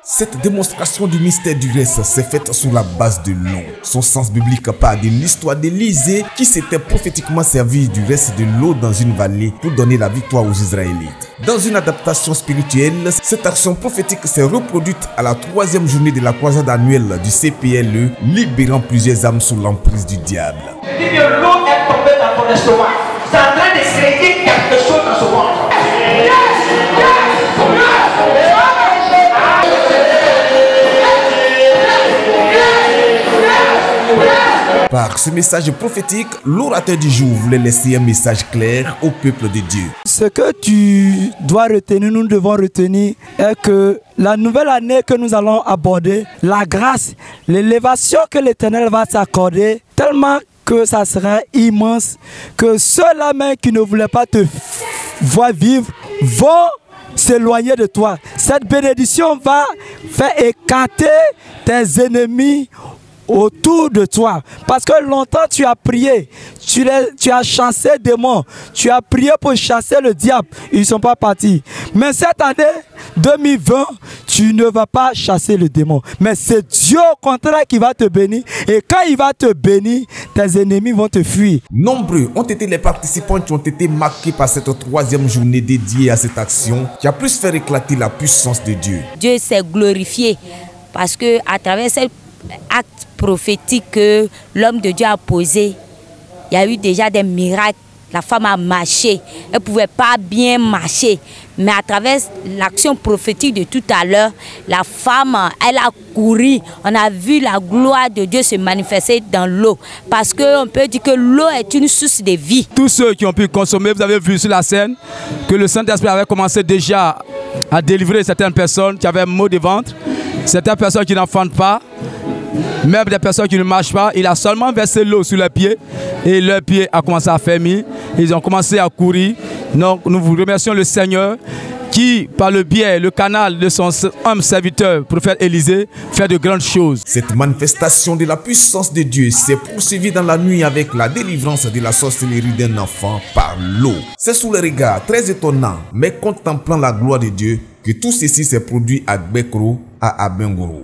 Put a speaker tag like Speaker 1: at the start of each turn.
Speaker 1: Cette démonstration du mystère du reste s'est faite sur la base de l'eau. Son sens biblique part de l'histoire d'Élisée qui s'était prophétiquement servi du reste de l'eau dans une vallée pour donner la victoire aux Israélites. Dans une adaptation spirituelle, cette action prophétique s'est reproduite à la 3e journée de la croisade annuelle du CPLE, libérant plusieurs âmes sous l'emprise du diable.
Speaker 2: Dis que l'eau est tombée dans ton estomac. C'est en train de créer quelque chose dans ce ventre.
Speaker 1: Par ce message prophétique, l'orateur du jour voulait laisser un message clair au peuple de Dieu.
Speaker 3: Ce que tu dois retenir, nous devons retenir, est que la nouvelle année que nous allons aborder, la grâce, l'élévation que l'Éternel va t'accorder, tellement que ça sera immense, que ceux-là même qui ne voulaient pas te voir vivre vont s'éloigner de toi. Cette bénédiction va faire écarter tes ennemis autour de toi, parce que longtemps tu as prié, tu as chassé des démons, tu as prié pour chasser le diable, ils ne sont pas partis. Mais cette année 2020, tu ne vas pas chasser le démon, mais c'est Dieu au contraire qui va te bénir, et quand il va te bénir, tes ennemis vont te fuir.
Speaker 1: Nombreux ont été les participants qui ont été marqués par cette 3e journée dédiée à cette action qui a plus fait éclater la puissance de Dieu.
Speaker 4: Dieu s'est glorifié parce que à travers cet acte prophétique que l'homme de Dieu a posé, il y a eu déjà des miracles. La femme a marché, elle ne pouvait pas bien marcher, mais à travers l'action prophétique de tout à l'heure, la femme, elle a couru, on a vu la gloire de Dieu se manifester dans l'eau, parce qu'on peut dire que l'eau est une source de vie.
Speaker 5: Tous ceux qui ont pu consommer, vous avez vu sur la scène que le Saint-Esprit avait commencé déjà à délivrer certaines personnes qui avaient un maux de ventre, certaines personnes qui n'enfantent pas, même des personnes qui ne marchent pas. Il a seulement versé l'eau sur leurs pieds et leurs pieds ont commencé à fermer. Ils ont commencé à courir. Donc nous vous remercions le Seigneur qui, par le biais, le canal de son homme serviteur, prophète Élisée, fait de grandes choses.
Speaker 1: Cette manifestation de la puissance de Dieu s'est poursuivie dans la nuit avec la délivrance de la sorcellerie d'un enfant par l'eau. C'est sous le regard très étonnant, mais contemplant la gloire de Dieu, que tout ceci s'est produit à Gbekro, à Abengoro.